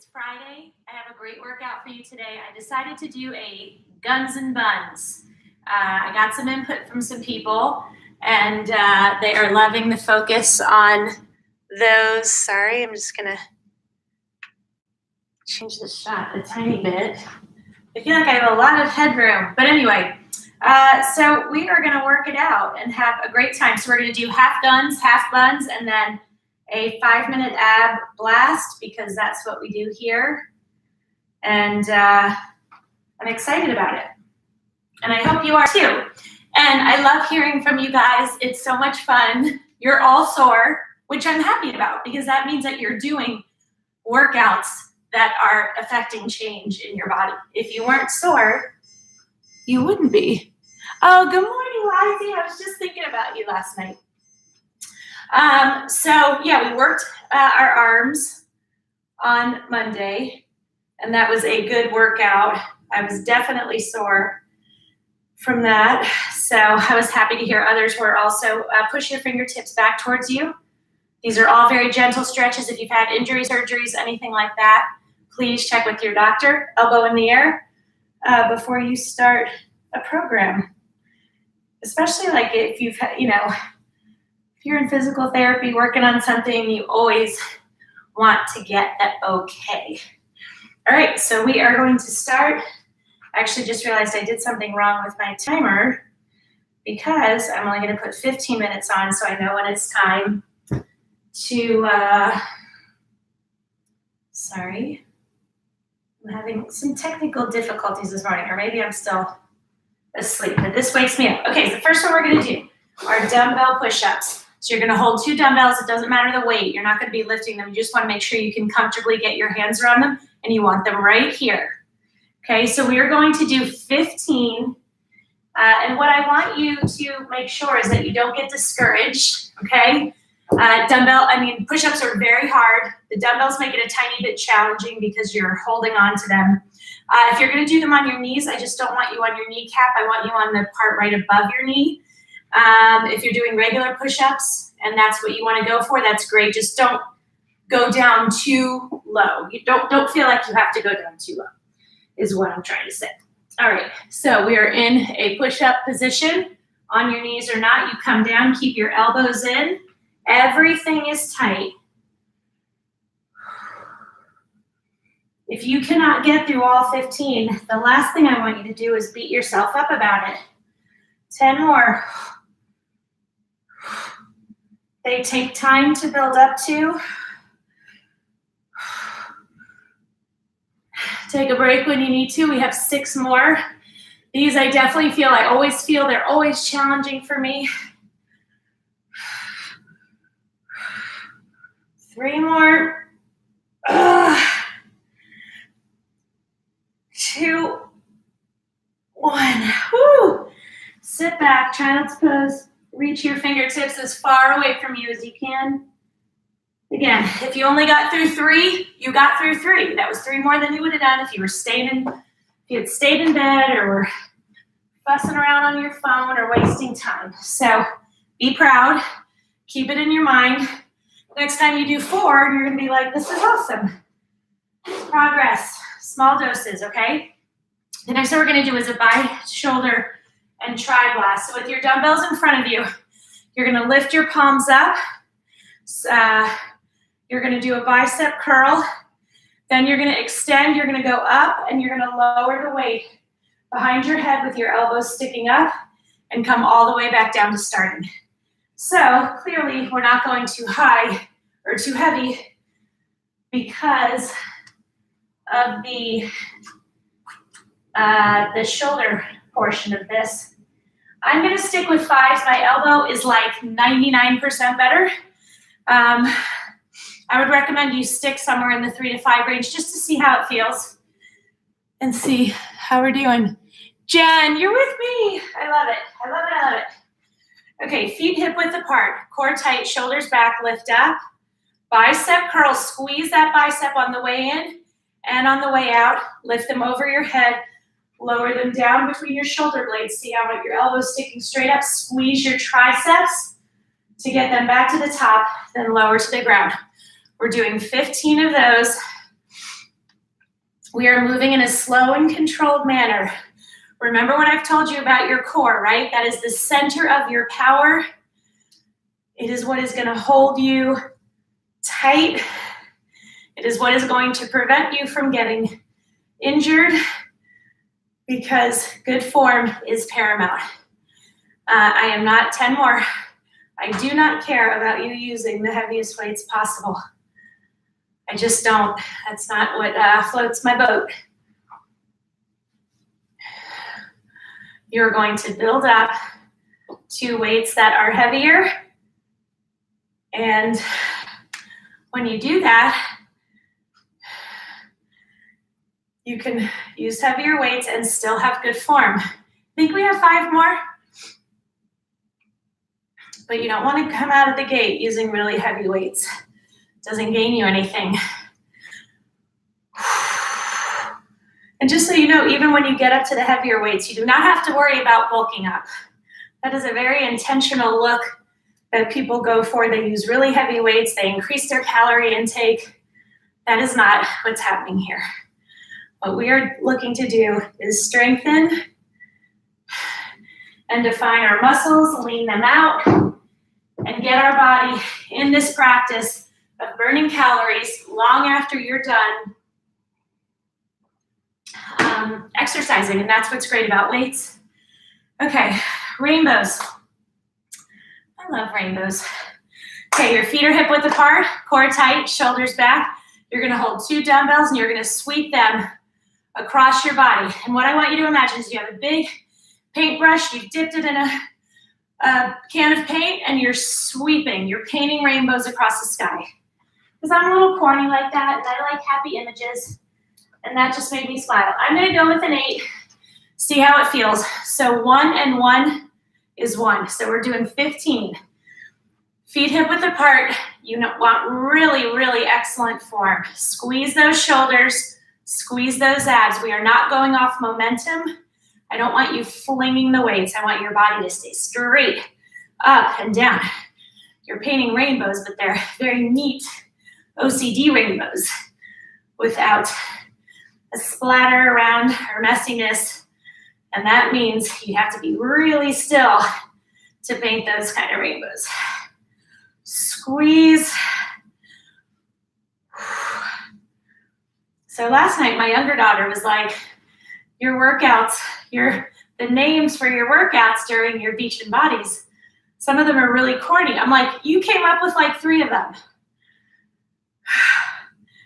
It's Friday. I have a great workout for you today. I decided to do a Guns and Buns. I got some input from some people, and they are loving the focus on those. Sorry, I'm just going to change the shot a tiny bit. I feel like I have a lot of headroom. But anyway, so we are going to work it out and have a great time. So we're going to do half guns, half buns, and then a 5-minute ab blast, because that's what we do here. And I'm excited about it. And I hope you are too. And I love hearing from you guys. It's so much fun. You're all sore, which I'm happy about, because that means that you're doing workouts that are affecting change in your body. If you weren't sore, you wouldn't be. Oh, good morning, Lizzie. I was just thinking about you last night. So yeah, we worked our arms on Monday, and that was a good workout. I was definitely sore from that. So I was happy to hear others were also. Push your fingertips back towards you. These are all very gentle stretches. If you've had injuries, surgeries, anything like that, please check with your doctor. Elbow in the air before you start a program. Especially like if you've had, if you're in physical therapy working on something, you always want to get that okay. All right, so we are going to start. I actually just realized I did something wrong with my timer, because I'm only going to put 15 minutes on, so I know when it's time to, sorry. I'm having some technical difficulties this morning, or maybe I'm still asleep, but this wakes me up. Okay, so the first one we're going to do are dumbbell push-ups. So you're going to hold 2 dumbbells. It doesn't matter the weight. You're not going to be lifting them. You just want to make sure you can comfortably get your hands around them, and you want them right here. Okay, so we are going to do 15. And what I want you to make sure is that you don't get discouraged, okay? Push-ups are very hard. The dumbbells make it a tiny bit challenging because you're holding on to them. If you're going to do them on your knees, I just don't want you on your kneecap. I want you on the part right above your knee. If you're doing regular push-ups and that's what you want to go for, that's great. Just don't go down too low. You don't feel like you have to go down too low, is what I'm trying to say. All right, so we are in a push-up position. On your knees or not, you come down, keep your elbows in. Everything is tight. If you cannot get through all 15, the last thing I want you to do is beat yourself up about it. 10 more. They take time to build up to. Take a break when you need to. We have 6 more. These I definitely feel, I always feel they're always challenging for me. 3 more. 2, 1. Woo! Sit back, child's pose. Reach your fingertips as far away from you as you can. Again, if you only got through 3, you got through 3. That was 3 more than you would have done if you had stayed in bed or were fussing around on your phone or wasting time. So be proud. Keep it in your mind. Next time you do 4, you're going to be like, this is awesome. Progress. Small doses, okay? The next one we're going to do is a bi-shoulder and tri-blast. So with your dumbbells in front of you, you're going to lift your palms up. You're going to do a bicep curl. Then you're going to extend. You're going to go up, and you're going to lower the weight behind your head with your elbows sticking up and come all the way back down to starting. So clearly, we're not going too high or too heavy because of the shoulder portion of this. I'm going to stick with 5s. My elbow is like 99% better. I would recommend you stick somewhere in the 3 to 5 range just to see how it feels and see how we're doing. Jen, you're with me. I love it. I love it. I love it. Okay, feet hip width apart, core tight, shoulders back, lift up. Bicep curl, squeeze that bicep on the way in and on the way out. Lift them over your head. Lower them down between your shoulder blades. See how your elbows sticking straight up. Squeeze your triceps to get them back to the top, then lower to the ground. We're doing 15 of those. We are moving in a slow and controlled manner. Remember what I've told you about your core, right? That is the center of your power. It is what is going to hold you tight. It is what is going to prevent you from getting injured, because good form is paramount. I am not 10 more. I do not care about you using the heaviest weights possible. I just don't. That's not what floats my boat. You're going to build up to weights that are heavier. And when you do that, you can use heavier weights and still have good form. I think we have 5 more. But you don't want to come out of the gate using really heavy weights. It doesn't gain you anything. And just so you know, even when you get up to the heavier weights, you do not have to worry about bulking up. That is a very intentional look that people go for. They use really heavy weights. They increase their calorie intake. That is not what's happening here. What we are looking to do is strengthen and define our muscles, lean them out, and get our body in this practice of burning calories long after you're done exercising. And that's what's great about weights. Okay, rainbows. I love rainbows. Okay, your feet are hip width apart, core tight, shoulders back. You're gonna hold 2 dumbbells and you're gonna sweep them across your body. And what I want you to imagine is you have a big paintbrush, you've dipped it in a can of paint, and you're sweeping, you're painting rainbows across the sky. Because I'm a little corny like that, and I like happy images, and that just made me smile. I'm gonna go with an 8, see how it feels. So 1 and 1 is 1. So we're doing 15. Feet hip width apart. You want really, really excellent form. Squeeze those shoulders, squeeze those abs. We are not going off momentum. I don't want you flinging the weights. I want your body to stay straight up and down. You're painting rainbows, but they're very neat OCD rainbows without a splatter around or messiness. And that means you have to be really still to paint those kind of rainbows. Squeeze. So last night, my younger daughter was like, your workouts, the names for your workouts during your beach and bodies, some of them are really corny. I'm like, you came up with like 3 of them.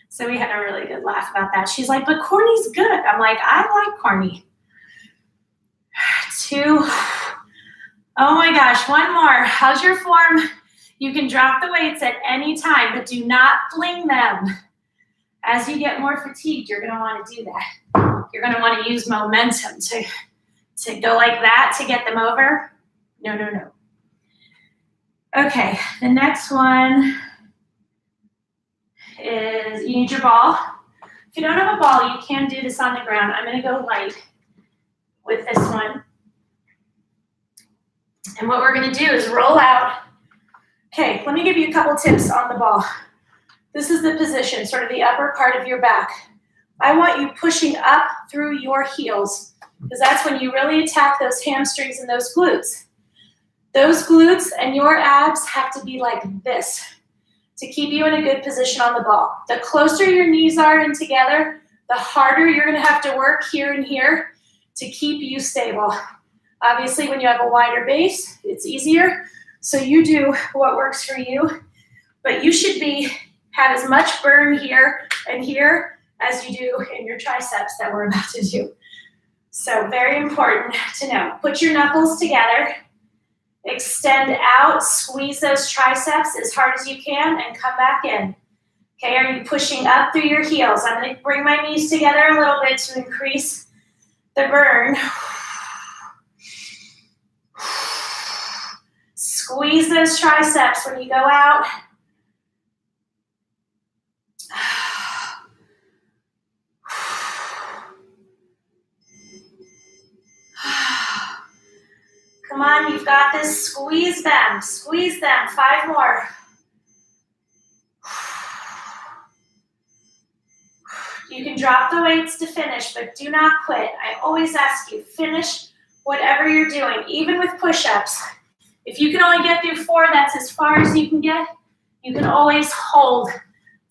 So we had a really good laugh about that. She's like, but corny's good. I'm like, I like corny. 2. Oh my gosh, 1 more. How's your form? You can drop the weights at any time, but do not fling them. As you get more fatigued, you're gonna wanna do that. You're gonna wanna use momentum to go like that to get them over. No, no, no. Okay, the next one is you need your ball. If you don't have a ball, you can do this on the ground. I'm gonna go light with this one. And what we're gonna do is roll out. Okay, let me give you a couple tips on the ball. This is the position, sort of the upper part of your back. I want you pushing up through your heels, because that's when you really attack those hamstrings and those glutes. Those glutes and your abs have to be like this to keep you in a good position on the ball. The closer your knees are in together, the harder you're gonna have to work here and here to keep you stable. Obviously, when you have a wider base, it's easier. So you do what works for you, but you should have as much burn here and here as you do in your triceps that we're about to do. So very important to know. Put your knuckles together, extend out, squeeze those triceps as hard as you can, and come back in. Okay, are you pushing up through your heels? I'm gonna bring my knees together a little bit to increase the burn. Squeeze those triceps when you go out. Come on, you've got this. Squeeze them, squeeze them. 5 more. You can drop the weights to finish, but do not quit. I always ask you, finish whatever you're doing, even with push-ups. If you can only get through 4, that's as far as you can get. You can always hold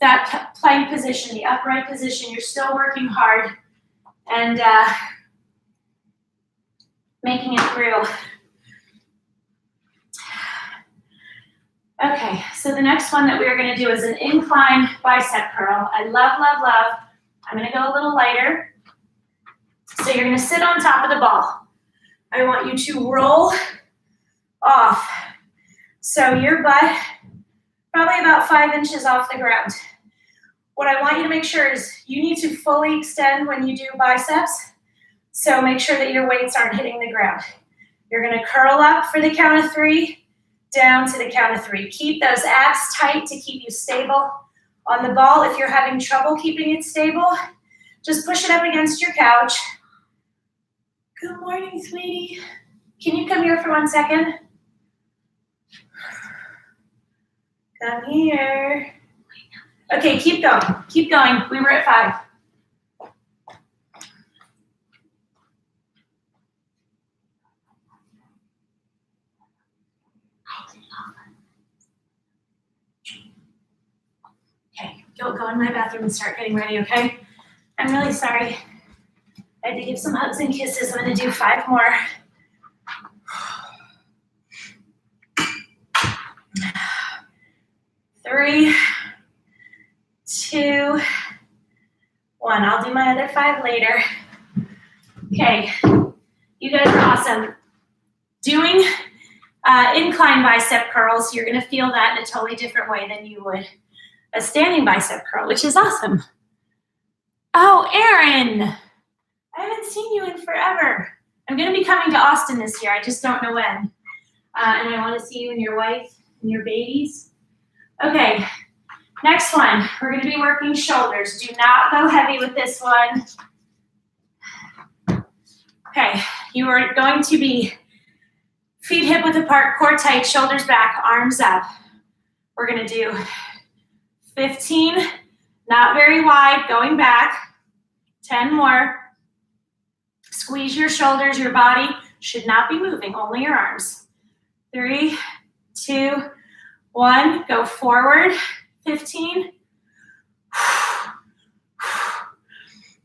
that plank position, the upright position. You're still working hard and making it through. Okay, so the next one that we're gonna do is an incline bicep curl. I love, love, love. I'm gonna go a little lighter. So you're gonna sit on top of the ball. I want you to roll off. So your butt, probably about 5 inches off the ground. What I want you to make sure is you need to fully extend when you do biceps. So make sure that your weights aren't hitting the ground. You're gonna curl up for the count of 3, down to the count of 3. Keep those abs tight to keep you stable on the ball. If you're having trouble keeping it stable, just push it up against your couch. Good morning, sweetie. Can you come here for 1 second? Come here. Okay, keep going. Keep going. We were at 5. Okay, go in my bathroom and start getting ready, okay? I'm really sorry. I had to give some hugs and kisses. I'm gonna do 5 more. Three, 2, 1. I'll do my other 5 later. Okay, you guys are awesome. Doing incline bicep curls, you're gonna feel that in a totally different way than you would a standing bicep curl, which is awesome. Oh, Erin, I haven't seen you in forever. I'm gonna be coming to Austin this year. I just don't know when. And I wanna see you and your wife and your babies. Okay, next one. We're gonna be working shoulders. Do not go heavy with this one. Okay, you are going to be feet hip width apart, core tight, shoulders back, arms up. We're gonna do 15, not very wide, going back. 10 more. Squeeze your shoulders, your body should not be moving, only your arms. 3, 2, 1, go forward, 15.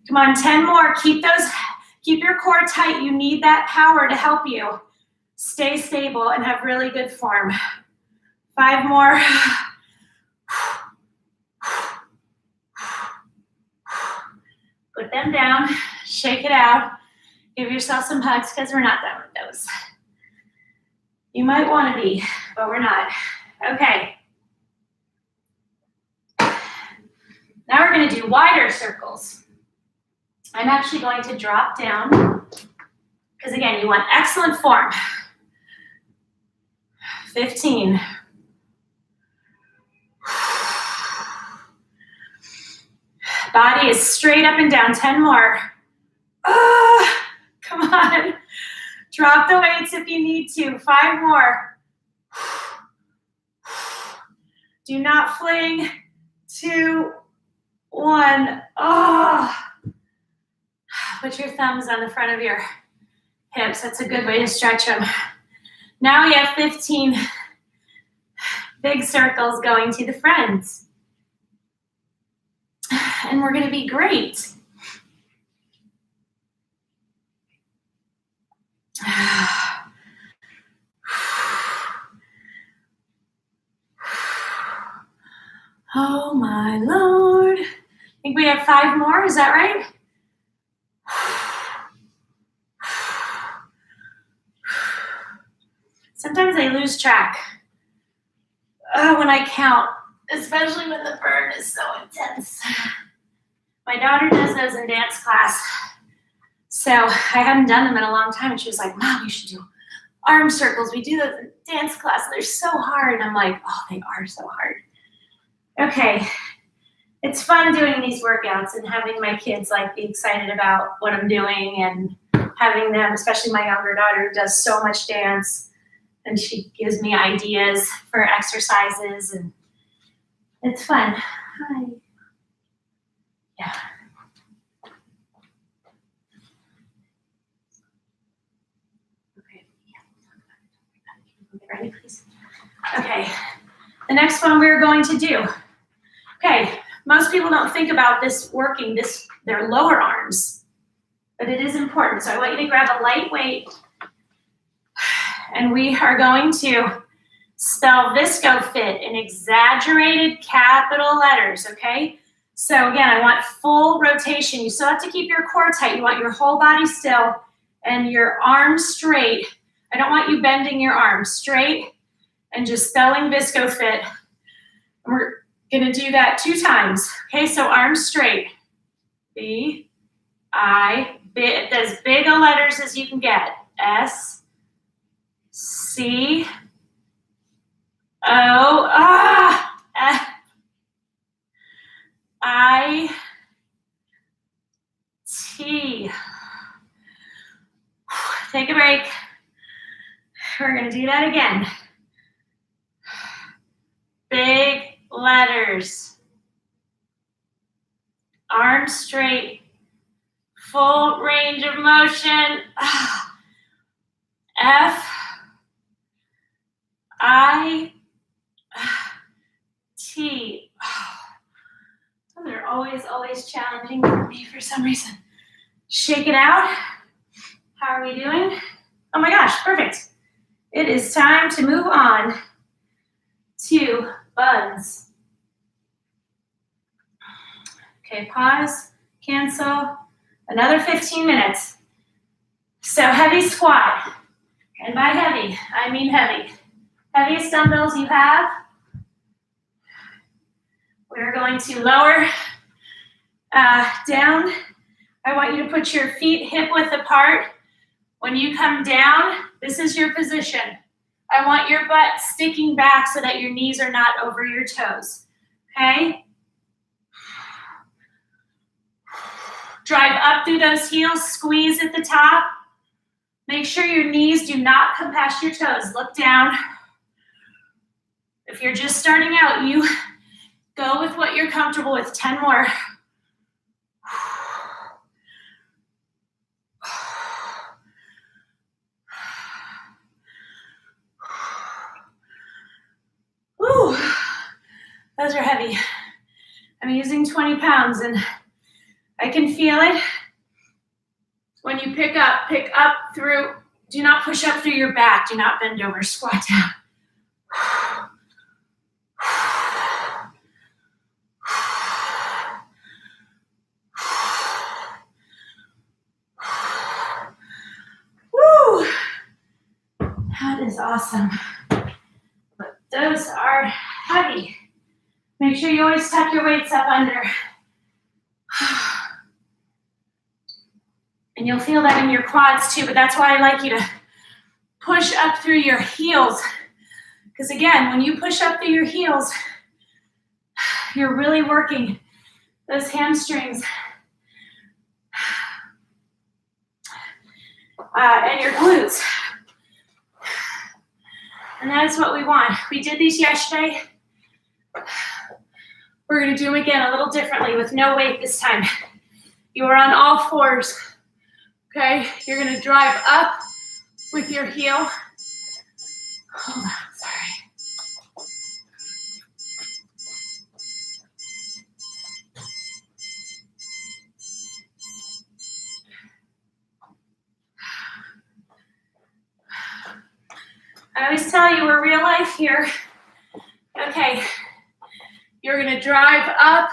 Come on, 10 more, keep your core tight. You need that power to help you stay stable and have really good form. 5 more. Put them down, shake it out. Give yourself some hugs because we're not done with those. You might want to be, but we're not. Okay. Now we're going to do wider circles. I'm actually going to drop down because, again, you want excellent form. 15. Body is straight up and down. 10 more. Oh, come on. Drop the weights if you need to. 5 more. Do not fling. 2, 1. Oh. Put your thumbs on the front of your hips. That's a good way to stretch them. Now we have 15 big circles going to the friends. And we're going to be great. Oh my Lord. I think we have 5 more, is that right? Sometimes I lose track when I count, especially when the burn is so intense. My daughter does those in dance class. So I hadn't done them in a long time, and she was like, Mom, you should do arm circles. We do those in dance class, and they're so hard. And I'm like, oh, they are so hard. Okay, it's fun doing these workouts and having my kids like be excited about what I'm doing and having them, especially my younger daughter who does so much dance, and she gives me ideas for exercises, and it's fun. Hi. Yeah. ready, please? Okay, the next one we're going to do. Okay, most people don't think about this working their lower arms, but it is important. So I want you to grab a light weight, and we are going to spell ViscoFit in exaggerated capital letters, okay? So again, I want full rotation. You still have to keep your core tight. You want your whole body still and your arms straight. I don't want you bending your arms. Straight and just spelling ViscoFit. We're gonna do that 2 times. Okay, so arms straight. B-I, as big a letters as you can get. S-C-O, F, I-T. Take a break. We're gonna do that again. Big letters. Arms straight. Full range of motion. F, I, T. Those are always challenging for me for some reason. Shake it out. How are we doing? Oh my gosh, perfect. It is time to move on to buns. Okay, pause, cancel. Another 15 minutes. So heavy squat. And by heavy, I mean heavy. Heaviest dumbbells you have. We're going to lower down. I want you to put your feet hip width apart. When you come down, this is your position. I want your butt sticking back so that your knees are not over your toes, okay? Drive up through those heels, squeeze at the top. Make sure your knees do not come past your toes. Look down. If you're just starting out, you go with what you're comfortable with. 10 more. Woo. Those are heavy. I'm using 20 pounds and I can feel it. When you pick up through, do not push up through your back. Do not bend over, squat down. Woo! That is awesome. But those are heavy. Make sure you always tuck your weights up under. And you'll feel that in your quads too, but that's why I like you to push up through your heels. Because again, when you push up through your heels, you're really working those hamstrings and your glutes. And that is what we want. We did these yesterday. We're gonna do them again a little differently with no weight this time. You are on all fours. Okay, you're gonna drive up with your heel. Hold on, sorry. I always tell you we're real life here. Okay, you're gonna drive up,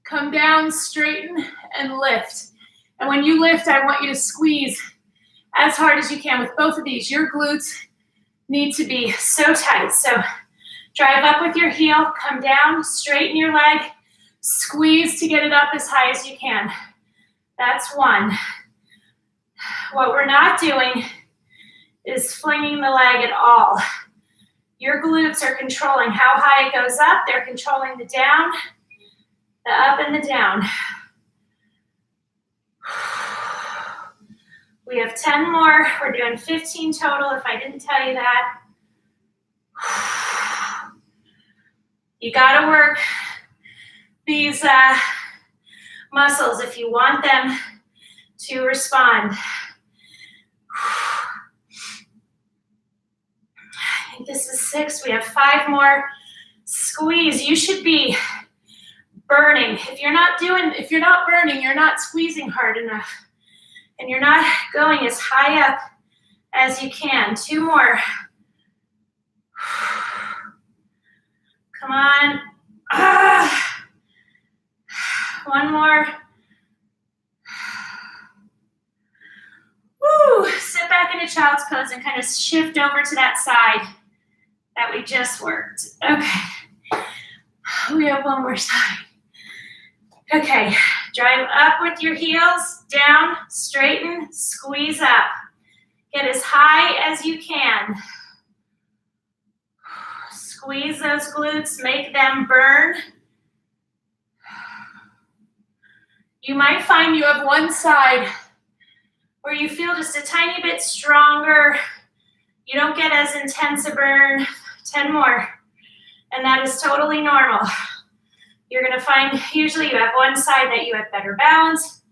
come down, straighten, and lift. And when you lift, I want you to squeeze as hard as you can with both of these. Your glutes need to be so tight. So drive up with your heel, come down, straighten your leg, squeeze to get it up as high as you can. That's one. What we're not doing is flinging the leg at all. Your glutes are controlling how high it goes up. They're controlling the down, the up and the down. We have 10 more. We're doing 15 total if I didn't tell you that. You gotta work these muscles if you want them to respond. think this is 6. We have 5 more. Squeeze. You should be burning. If you're not burning, you're not squeezing hard enough. And you're not going as high up as you can. 2 more. Come on. 1 more. Woo. Sit back into child's pose and kind of shift over to that side that we just worked. Okay. We have 1 more side. Okay. Drive up with your heels, down, straighten, squeeze up. Get as high as you can. Squeeze those glutes, make them burn. You might find you have one side where you feel just a tiny bit stronger. You don't get as intense a burn. 10 more. And that is totally normal. You're going to find usually you have one side that you have better balance,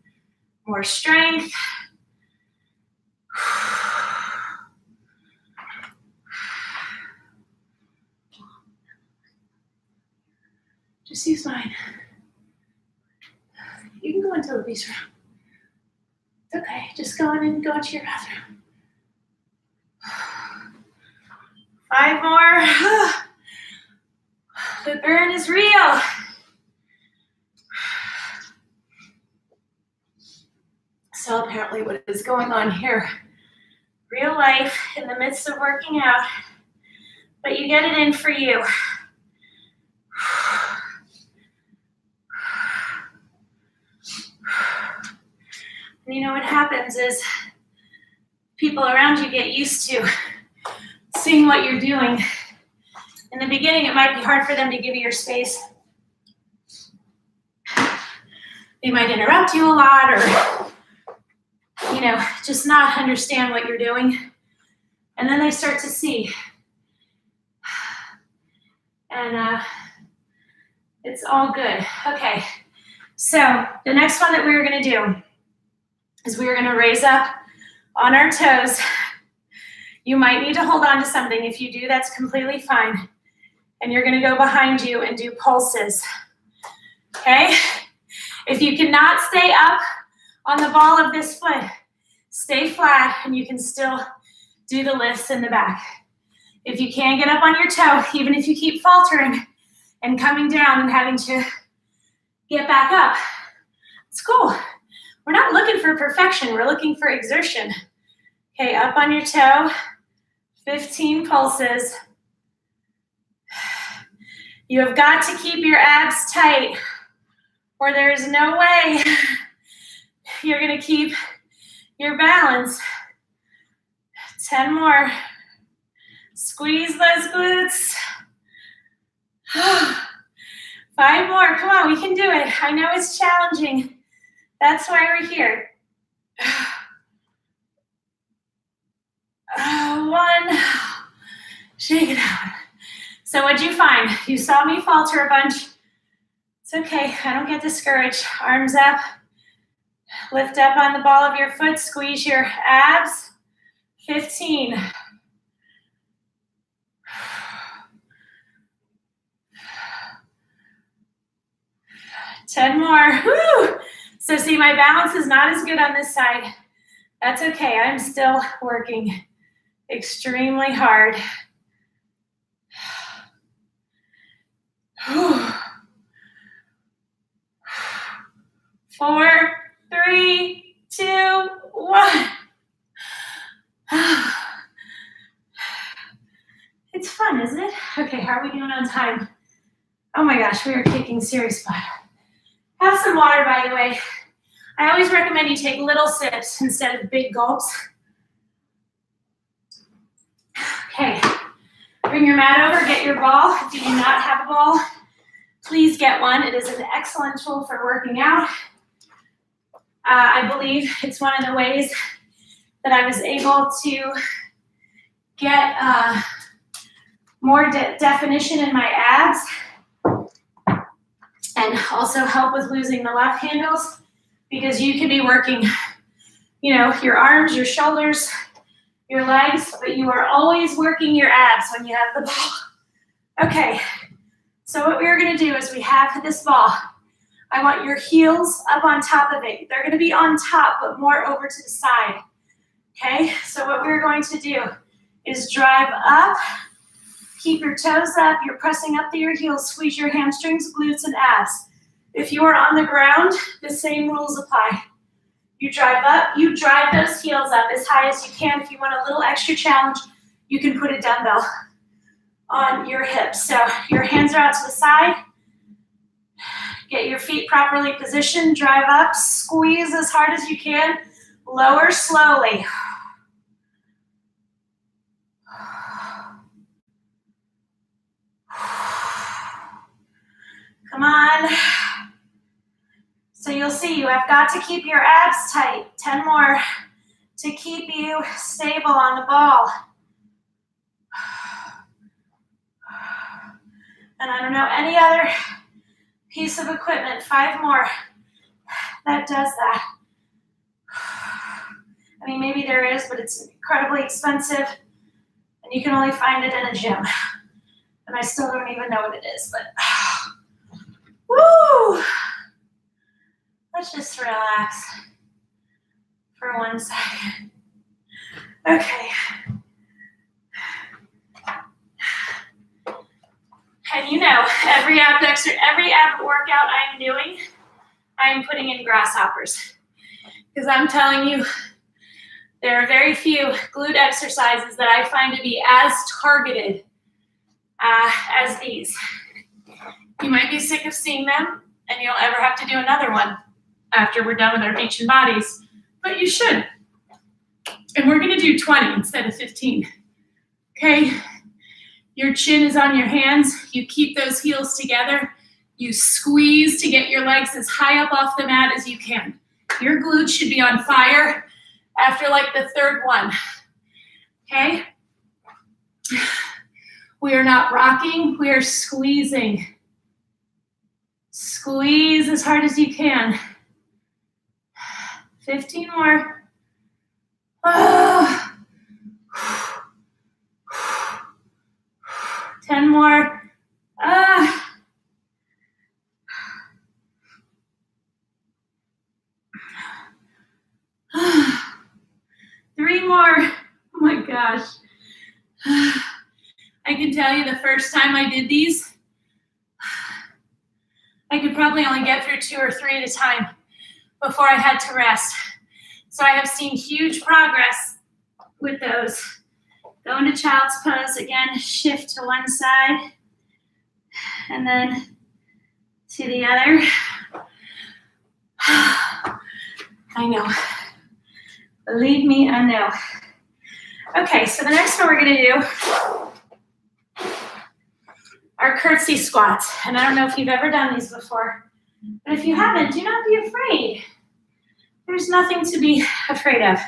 more strength. Just use mine. You can go into the beast room. It's okay. Just go in and go into your bathroom. 5 more. The burn is real. So apparently what is going on here, real life in the midst of working out, but you get it in for you. And you know what happens is people around you get used to seeing what you're doing. In the beginning, it might be hard for them to give you your space. They might interrupt you a lot or, you know, just not understand what you're doing. And then they start to see. And it's all good. Okay, so the next one that we're going to do is we're going to raise up on our toes. You might need to hold on to something. If you do, that's completely fine. And you're going to go behind you and do pulses. Okay? If you cannot stay up on the ball of this foot, stay flat and you can still do the lifts in the back. If you can't get up on your toe, even if you keep faltering and coming down and having to get back up, it's cool. We're not looking for perfection. We're looking for exertion. Okay, up on your toe, 15 pulses. You have got to keep your abs tight or there is no way you're going to keep your balance. 10 more. Squeeze those glutes. 5 more. Come on, we can do it. I know it's challenging. That's why we're here. 1. Shake it out. So what'd you find? You saw me falter a bunch. It's okay. I don't get discouraged. Arms up. Lift up on the ball of your foot. Squeeze your abs. 15. 10 more. Woo! So see, my balance is not as good on this side. That's okay. I'm still working extremely hard. 4, 3, 2, 1. It's fun, isn't it? Okay, how are we doing on time? Oh my gosh, we are kicking serious butt. Have some water, by the way. I always recommend you take little sips instead of big gulps. Okay, bring your mat over, get your ball. If you do not have a ball, please get one. It is an excellent tool for working out. I believe it's one of the ways that I was able to get more definition in my abs and also help with losing the left handles, because you could be working, you know, your arms, your shoulders, your legs, but you are always working your abs when you have the ball. Okay, so what we're gonna do is we have this ball. I want your heels up on top of it. They're gonna be on top, but more over to the side. Okay, so what we're going to do is drive up, keep your toes up, you're pressing up through your heels, squeeze your hamstrings, glutes, and abs. If you are on the ground, the same rules apply. You drive up, you drive those heels up as high as you can. If you want a little extra challenge, you can put a dumbbell on your hips. So your hands are out to the side. Get your feet properly positioned, drive up, squeeze as hard as you can, lower slowly. Come on. So you'll see you have got to keep your abs tight. 10 more to keep you stable on the ball. And I don't know any other piece of equipment. 5 more that does that. I mean, maybe there is, but it's incredibly expensive and you can only find it in a gym. And I still don't even know what it is, but woo! Let's just relax for 1 second. Okay. And you know, every ab workout I'm doing, I'm putting in grasshoppers. Because I'm telling you, there are very few glute exercises that I find to be as targeted as these. You might be sick of seeing them, and you don't ever have to do another one after we're done with our beach and bodies, but you should. And we're gonna do 20 instead of 15, okay? Your chin is on your hands. You keep those heels together. You squeeze to get your legs as high up off the mat as you can. Your glutes should be on fire after like the 3rd one, okay? We are not rocking, we are squeezing. Squeeze as hard as you can. 15 more. Oh. 10 more. 3 more. Oh my gosh. I can tell you the first time I did these, I could probably only get through 2 or 3 at a time before I had to rest. So I have seen huge progress with those. Go into child's pose again, shift to one side, and then to the other. I know. Believe me, I know. Okay, so the next one we're gonna do are curtsy squats. And I don't know if you've ever done these before, but if you haven't, do not be afraid. There's nothing to be afraid of.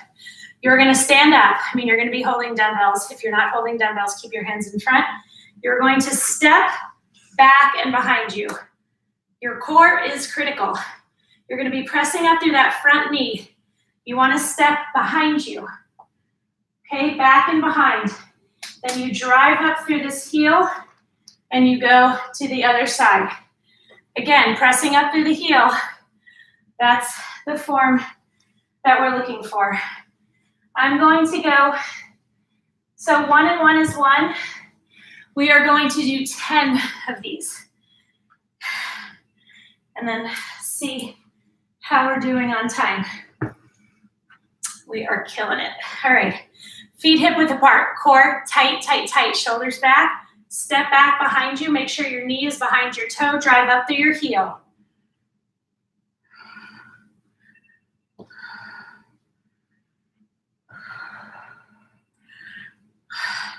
You're gonna stand up. I mean, you're gonna be holding dumbbells. If you're not holding dumbbells, keep your hands in front. You're going to step back and behind you. Your core is critical. You're gonna be pressing up through that front knee. You wanna step behind you. Okay, back and behind. Then you drive up through this heel and you go to the other side. Again, pressing up through the heel. That's the form that we're looking for. I'm going to go, so 1 and 1 is 1. We are going to do 10 of these. And then see how we're doing on time. We are killing it. All right, feet hip width apart, core tight, tight, tight, shoulders back, step back behind you, make sure your knee is behind your toe, drive up through your heel.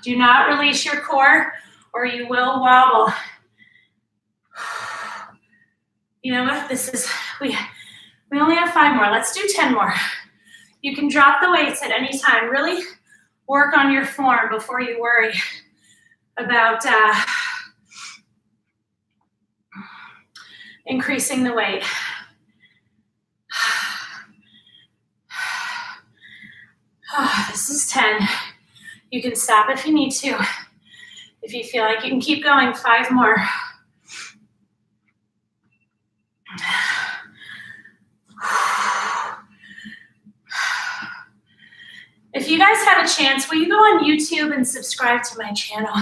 Do not release your core or you will wobble. You know what, this is, we only have 5 more, let's do 10 more. You can drop the weights at any time. Really work on your form before you worry about increasing the weight. Oh, this is 10. You can stop if you need to. If you feel like you can keep going, 5 more. If you guys have a chance, will you go on YouTube and subscribe to my channel?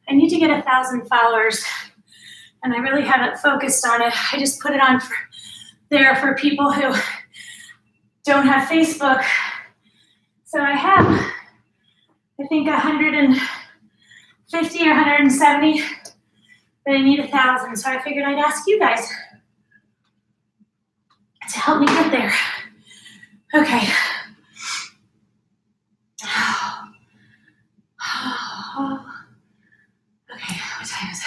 I need to get 1,000 followers, and I really haven't focused on it. I just put it on there for people who don't have Facebook. So I have, I think, 150 or 170, but I need 1,000. So I figured I'd ask you guys to help me get there. Okay. Okay, what time is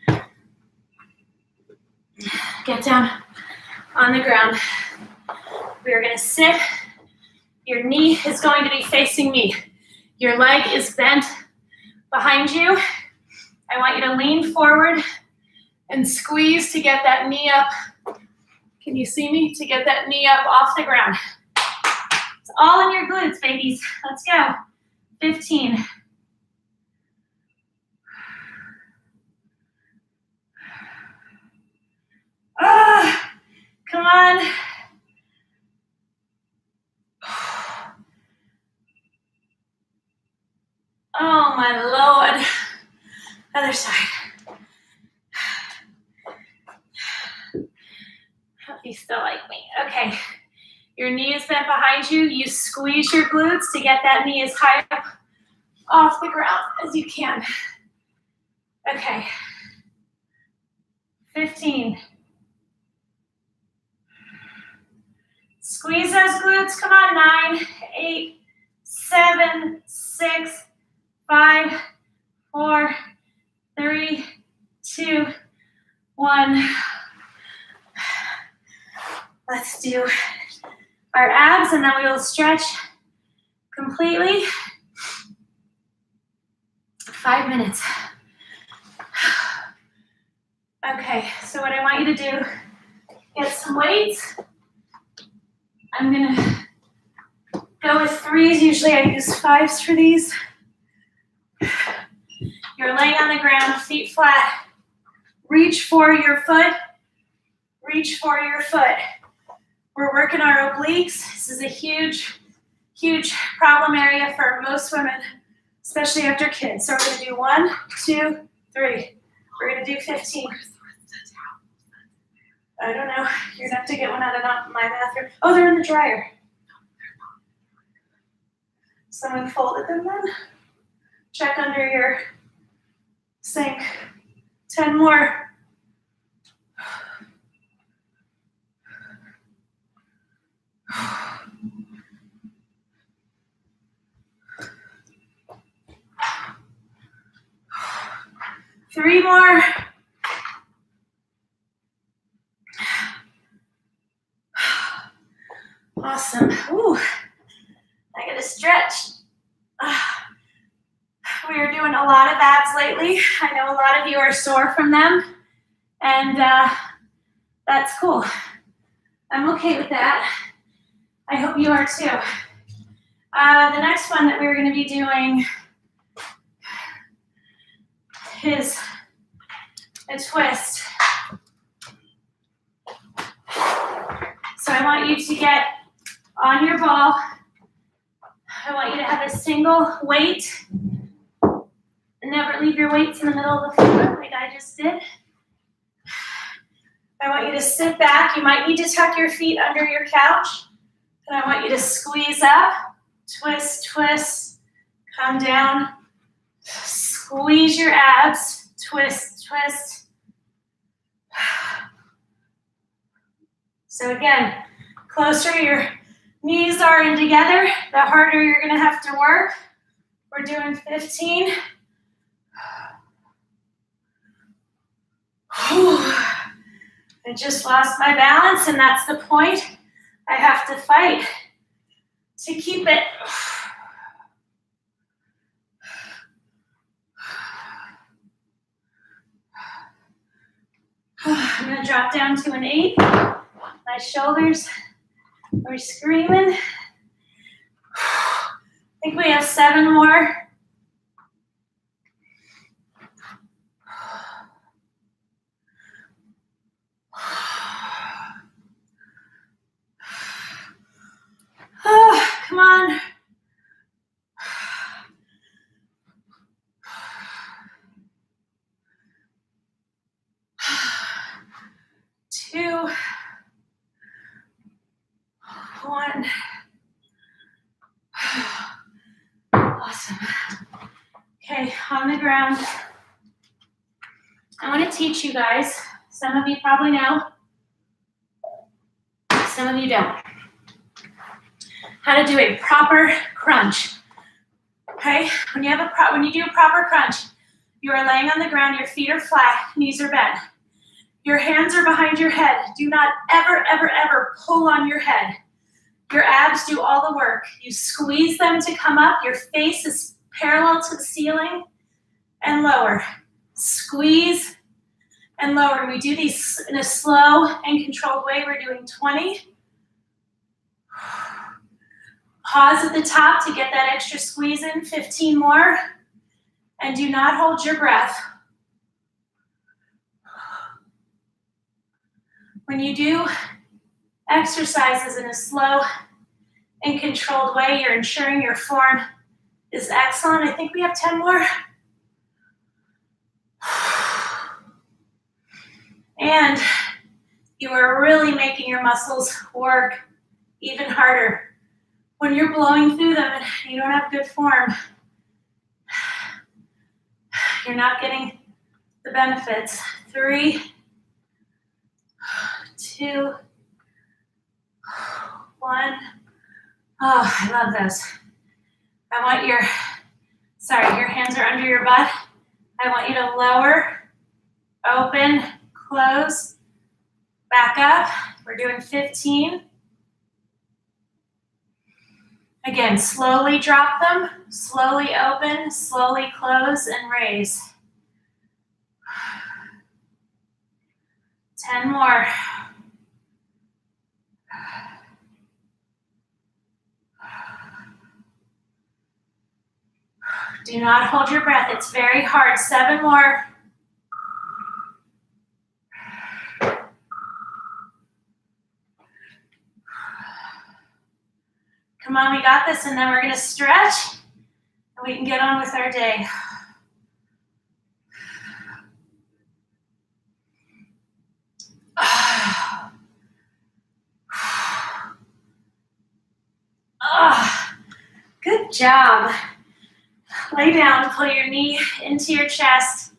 it? Get down on the ground. We are going to sit. Your knee is going to be facing me. Your leg is bent behind you. I want you to lean forward and squeeze to get that knee up. Can you see me? To get that knee up off the ground. It's all in your glutes, babies. Let's go. 15. Come on. Oh my Lord. Other side. Hope you still like me. Okay. Your knee is bent behind you. You squeeze your glutes to get that knee as high up off the ground as you can. Okay. 15. Squeeze those glutes. Come on. 9, 8, 7, 6, 5, 4, 3, 2, 1. Let's do our abs, and then we will stretch completely. 5 minutes. Okay, so what I want you to do, get some weights. I'm gonna go with 3s. Usually I use 5s for these. You're laying on the ground, feet flat. Reach for your foot. Reach for your foot. We're working our obliques. This is a huge, huge problem area for most women, especially after kids. So we're gonna do 1, 2, 3. We're gonna do 15. I don't know. You're gonna have to get one out of my bathroom. Oh, they're in the dryer. Someone folded them then? Check under your sink. 10 more. Three more. Awesome. Ooh, I gotta stretch. We are doing a lot of abs lately. I know a lot of you are sore from them, and that's cool. I'm okay with that. I hope you are too. The next one that we're going to be doing is a twist. So I want you to get on your ball. I want you to have a single weight. Never leave your weights in the middle of the floor like I just did. I want you to sit back. You might need to tuck your feet under your couch. And I want you to squeeze up, twist, twist, come down, squeeze your abs, twist, twist. So again, closer your knees are in together, the harder you're gonna have to work. We're doing 15. I just lost my balance, and that's the point. I have to fight to keep it. I'm going to drop down to an 8. My shoulders We're screaming. I think we have 7 more. Oh, come on. 2, 1. Awesome. Okay, on the ground. I want to teach you guys, some of you probably know, some of you don't, how to do a proper crunch. Okay, when you do a proper crunch, you are laying on the ground, your feet are flat, knees are bent. Your hands are behind your head. Do not ever, ever, ever pull on your head. Your abs do all the work. You squeeze them to come up. Your face is parallel to the ceiling and lower. Squeeze and lower. We do these in a slow and controlled way. We're doing 20. Pause at the top to get that extra squeeze in. 15 more. And do not hold your breath. When you do exercises in a slow and controlled way, you're ensuring your form is excellent. I think we have 10 more. And you are really making your muscles work even harder. When you're blowing through them and you don't have good form, you're not getting the benefits. 3, 2, 1. Oh, I love this. I want your hands are under your butt. I want you to lower, open, close, back up. We're doing 15. Again, slowly drop them, slowly open, slowly close, and raise. 10 more. Do not hold your breath. It's very hard. 7 more. Come on, we got this, and then we're going to stretch, and we can get on with our day. Good job. Lay down, pull your knee into your chest,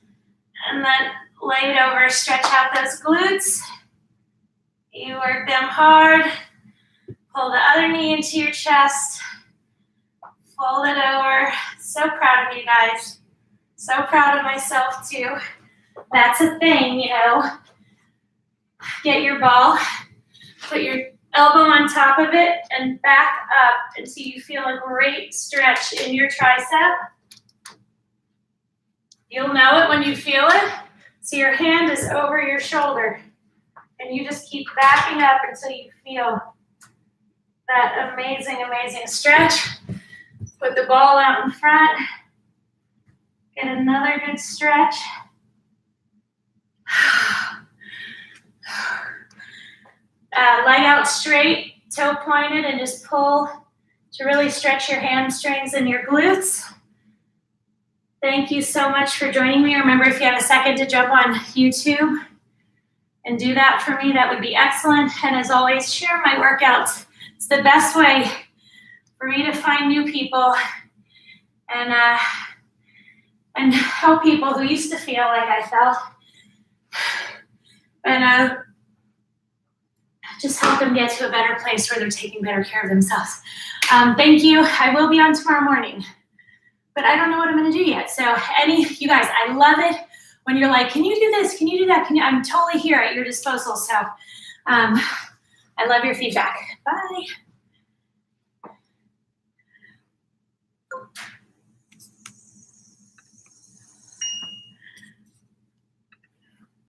and then lay it over. Stretch out those glutes. You work them hard. Pull the other knee into your chest. Fold it over. So proud of you guys. So proud of myself too. That's a thing, you know. Get your ball, put your elbow on top of it, and back up until you feel a great stretch in your tricep. You'll know it when you feel it. So your hand is over your shoulder, and you just keep backing up until you feel that amazing, amazing stretch. Put the ball out in front. Get another good stretch. Leg out straight, toe pointed, and just pull to really stretch your hamstrings and your glutes. Thank you so much for joining me. Remember, if you have a second to jump on YouTube and do that for me, that would be excellent. And as always, share my workouts. It's the best way for me to find new people and help people who used to feel like I felt. And just help them get to a better place where they're taking better care of themselves. Thank you. I will be on tomorrow morning, but I don't know what I'm going to do yet. So you guys, I love it when you're like, can you do this? Can you do that? I'm totally here at your disposal. So I love your feedback. Bye.